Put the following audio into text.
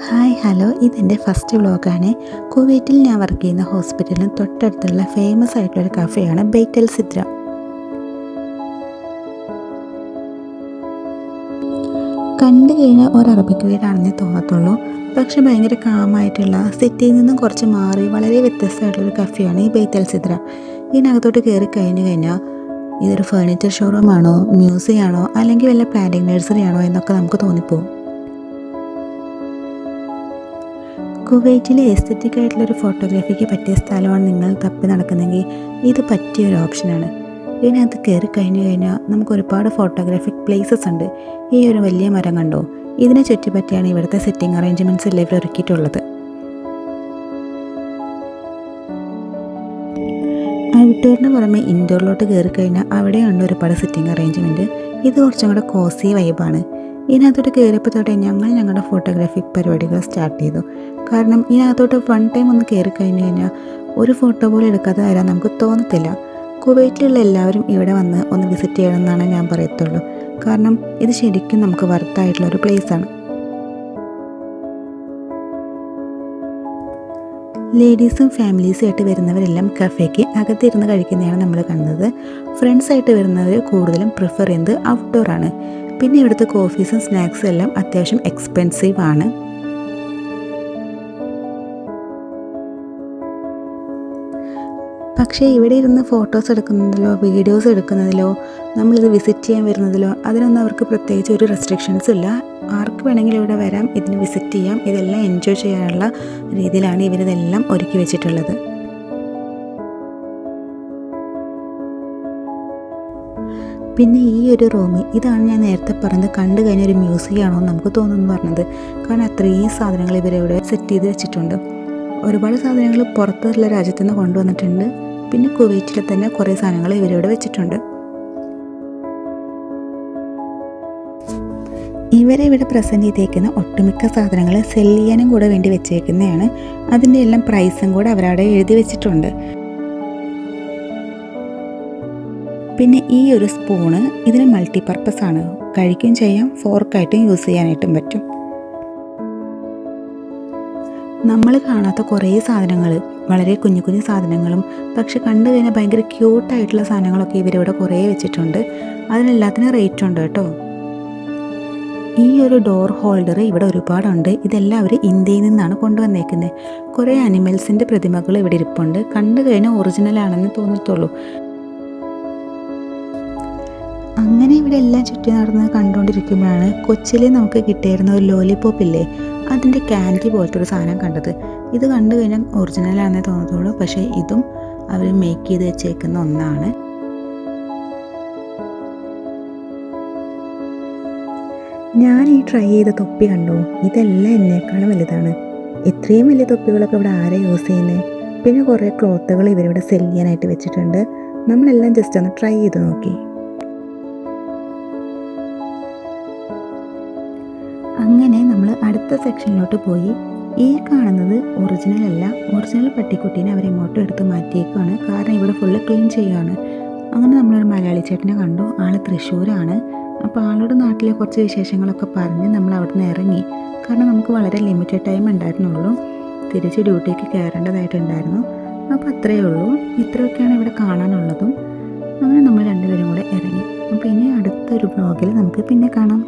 Hi hello, ഇതെൻ്റെ first വ്ളോഗാണ്. കുവൈറ്റിൽ ഞാൻ വർക്ക് ചെയ്യുന്ന ഹോസ്പിറ്റലിന് തൊട്ടടുത്തുള്ള ഫേമസ് ആയിട്ടുള്ളൊരു കഫേയാണ് ബെയ്റ്റ് അൽ സിദ്ര. കണ്ടു കഴിഞ്ഞാൽ ഒരു അറബിക് വീടാണെന്നേ തോന്നത്തുള്ളൂ. പക്ഷെ ഭയങ്കര കാമായിട്ടുള്ള, സിറ്റിയിൽ നിന്നും കുറച്ച് മാറി വളരെ വ്യത്യസ്തമായിട്ടുള്ളൊരു കഫേയാണ് ഈ ബെയ്റ്റ് അൽ സിദ്ര. ഇതിനകത്തോട്ട് കയറി കഴിഞ്ഞാൽ ഇതൊരു ഫേർണിച്ചർ ഷോറൂമാണോ, മ്യൂസിയം ആണോ, അല്ലെങ്കിൽ വല്ല പ്ലാന്റിംഗ് നഴ്സറി ആണോ എന്നൊക്കെ നമുക്ക് തോന്നിപ്പോകും. കുവൈറ്റിലെ എസ്തറ്റിക് ആയിട്ടുള്ളൊരു ഫോട്ടോഗ്രാഫിക്ക് പറ്റിയ സ്ഥലമാണ് നിങ്ങൾ തപ്പി നടക്കുന്നെങ്കിൽ ഇത് പറ്റിയൊരു ഓപ്ഷനാണ്. ഇതിനകത്ത് കയറി കഴിഞ്ഞാൽ നമുക്ക് ഒരുപാട് ഫോട്ടോഗ്രാഫിക് പ്ലേസസ് ഉണ്ട്. ഈ ഒരു വലിയ മരം കണ്ടോ, ഇതിനെ ചുറ്റിപ്പറ്റിയാണ് ഇവിടുത്തെ സെറ്റിംഗ് അറേഞ്ച്മെൻറ്റ്സ് എല്ലാം ഇവർ ഒരുക്കിയിട്ടുള്ളത്. ഔട്ട്ഡോറിന് പുറമെ ഇൻഡോറിലോട്ട് കയറി കഴിഞ്ഞാൽ അവിടെയുണ്ട് ഒരുപാട് സെറ്റിംഗ് അറേഞ്ച്മെൻറ്റ്. ഇത് കുറച്ചും കൂടെ കോസി വൈബാണ്. ഇതിനകത്തോട്ട് കയറിയപ്പോൾ തൊട്ടേ ഞങ്ങളുടെ ഫോട്ടോഗ്രാഫിക് പരിപാടികൾ സ്റ്റാർട്ട് ചെയ്തു. കാരണം ഇതിനകത്തോട്ട് വൺ ടൈം ഒന്ന് കയറി കഴിഞ്ഞാൽ ഒരു ഫോട്ടോ പോലും എടുക്കാതെ വരാൻ നമുക്ക് തോന്നത്തില്ല. കുവൈറ്റിലുള്ള എല്ലാവരും ഇവിടെ വന്ന് ഒന്ന് വിസിറ്റ് ചെയ്യണമെന്നാണ് ഞാൻ പറയത്തുള്ളൂ. കാരണം ഇത് ശരിക്കും നമുക്ക് വർത്തായിട്ടുള്ള ഒരു പ്ലേസാണ്. ലേഡീസും ഫാമിലീസും ആയിട്ട് വരുന്നവരെല്ലാം കഫേക്ക് അകത്തിരുന്ന് കഴിക്കുന്നതാണ് നമ്മൾ കാണുന്നത്. ഫ്രണ്ട്സായിട്ട് വരുന്നവർ കൂടുതലും പ്രിഫർ ചെയ്യുന്നത് ഔട്ട്ഡോറാണ്. പിന്നെ ഇവിടുത്തെ കോഫീസും സ്നാക്സും എല്ലാം അത്യാവശ്യം എക്സ്പെൻസീവ് ആണ്. പക്ഷേ ഇവിടെ ഇരുന്ന് ഫോട്ടോസ് എടുക്കുന്നതിലോ വീഡിയോസ് എടുക്കുന്നതിലോ നമ്മളിത് വിസിറ്റ് ചെയ്യാൻ വരുന്നതിലോ അതിനൊന്നും അവർക്ക് പ്രത്യേകിച്ച് ഒരു റെസ്ട്രിക്ഷൻസും ഇല്ല. ആർക്ക് വേണമെങ്കിലും ഇവിടെ വരാം, ഇതിന് വിസിറ്റ് ചെയ്യാം. ഇതെല്ലാം എൻജോയ് ചെയ്യാനുള്ള രീതിയിലാണ് ഇവരിതെല്ലാം ഒരുക്കി വെച്ചിട്ടുള്ളത്. പിന്നെ ഈ ഒരു റൂം, ഇതാണ് ഞാൻ നേരത്തെ പറഞ്ഞത് കണ്ടു കഴിഞ്ഞ ഒരു മ്യൂസിയം ആണോ നമുക്ക് തോന്നുന്നു പറഞ്ഞത്. കാരണം അത്രയും സാധനങ്ങൾ ഇവരിവിടെ സെറ്റ് ചെയ്ത് വെച്ചിട്ടുണ്ട്. ഒരുപാട് സാധനങ്ങൾ പുറത്തുള്ള രാജ്യത്തു നിന്ന് കൊണ്ടുവന്നിട്ടുണ്ട്. പിന്നെ കുവൈറ്റിൽ തന്നെ കുറേ സാധനങ്ങൾ ഇവരിവിടെ വെച്ചിട്ടുണ്ട്. ഇവരെ ഇവിടെ പ്രസൻറ്റ് ചെയ്തേക്കുന്ന ഒട്ടുമിക്ക സാധനങ്ങൾ സെൽ ചെയ്യാനും കൂടെ വേണ്ടി വെച്ചേക്കുന്നതാണ്. അതിൻ്റെ എല്ലാം പ്രൈസും കൂടെ അവരവിടെ എഴുതി വെച്ചിട്ടുണ്ട്. പിന്നെ ഈ ഒരു സ്പൂണ് ഇതിന് മൾട്ടിപർപ്പസ് ആണ്. കഴിക്കുകയും ചെയ്യാം, ഫോർക്കായിട്ടും യൂസ് ചെയ്യാനായിട്ടും പറ്റും. നമ്മൾ കാണാത്ത കുറേ സാധനങ്ങൾ, വളരെ കുഞ്ഞു കുഞ്ഞു സാധനങ്ങളും പക്ഷെ കണ്ടു കഴിഞ്ഞാൽ ഭയങ്കര ക്യൂട്ടായിട്ടുള്ള സാധനങ്ങളൊക്കെ ഇവരിവിടെ കുറേ വെച്ചിട്ടുണ്ട്. അതിനെല്ലാത്തിനും റേറ്റ് ഉണ്ട് കേട്ടോ. ഈ ഒരു ഡോർ ഹോൾഡർ ഇവിടെ ഒരുപാടുണ്ട്. ഇതെല്ലാം അവർ ഇന്ത്യയിൽ നിന്നാണ് കൊണ്ടുവന്നേക്കുന്നത്. കുറേ അനിമൽസിൻ്റെ പ്രതിമകൾ ഇവിടെ ഇരിപ്പുണ്ട്. കണ്ടു കഴിഞ്ഞാൽ ഒറിജിനൽ ആണെന്ന് തോന്നത്തുള്ളൂ. അങ്ങനെ ഇവിടെ എല്ലാം ചുറ്റി നടന്ന് കണ്ടുകൊണ്ടിരിക്കുമ്പോഴാണ് കൊച്ചിയിൽ നമുക്ക് കിട്ടിയിരുന്ന ഒരു ലോലിപോപ്പ് ഇല്ലേ, അതിൻ്റെ ക്യാൻഡി പോലത്തെ ഒരു സാധനം കണ്ടത്. ഇത് കണ്ടു കഴിഞ്ഞാൽ ഒറിജിനലാണെന്നേ തോന്നത്തുള്ളൂ. പക്ഷേ ഇതും അവർ മേക്ക് ചെയ്ത് വെച്ചേക്കുന്ന ഒന്നാണ്. ഞാൻ ഈ ട്രൈ ചെയ്ത തൊപ്പി കണ്ടോ, ഇതെല്ലാം എന്നേക്കാളും വലുതാണ്. ഇത്രയും വലിയ തൊപ്പികളൊക്കെ ഇവിടെ ആരെ യൂസ് ചെയ്യുന്നത്? പിന്നെ കുറേ ക്ലോത്തുകൾ ഇവരിവിടെ സെല് ചെയ്യാനായിട്ട് വെച്ചിട്ടുണ്ട്. നമ്മളെല്ലാം ജസ്റ്റ് ഒന്ന് ട്രൈ ചെയ്ത് നോക്കി. അങ്ങനെ നമ്മൾ അടുത്ത സെക്ഷനിലോട്ട് പോയി. ഈ കാണുന്നത് ഒറിജിനൽ അല്ല. ഒറിജിനൽ പട്ടിക്കുട്ടീനെ അവർ ഇങ്ങോട്ട് എടുത്ത് മാറ്റിയേക്കാണ്. കാരണം ഇവിടെ ഫുള്ള് ക്ലീൻ ചെയ്യുകയാണ്. അങ്ങനെ നമ്മളൊരു മലയാളി ചേട്ടനെ കണ്ടു. ആൾ തൃശ്ശൂരാണ്. അപ്പോൾ ആളുടെ നാട്ടിലെ കുറച്ച് വിശേഷങ്ങളൊക്കെ പറഞ്ഞ് നമ്മൾ അവിടെ നിന്ന് ഇറങ്ങി. കാരണം നമുക്ക് വളരെ ലിമിറ്റഡ് ടൈം ഉണ്ടായിരുന്നുള്ളൂ. തിരിച്ച് ഡ്യൂട്ടിക്ക് കയറേണ്ടതായിട്ടുണ്ടായിരുന്നു. അപ്പോൾ അത്രയേ ഉള്ളൂ. ഇത്രയൊക്കെയാണ് ഇവിടെ കാണാനുള്ളതും. അങ്ങനെ നമ്മൾ രണ്ടുപേരും കൂടെ ഇറങ്ങി. അപ്പോൾ ഇനി അടുത്തൊരു വ്ളോഗിൽ നമുക്ക് പിന്നെ കാണാം.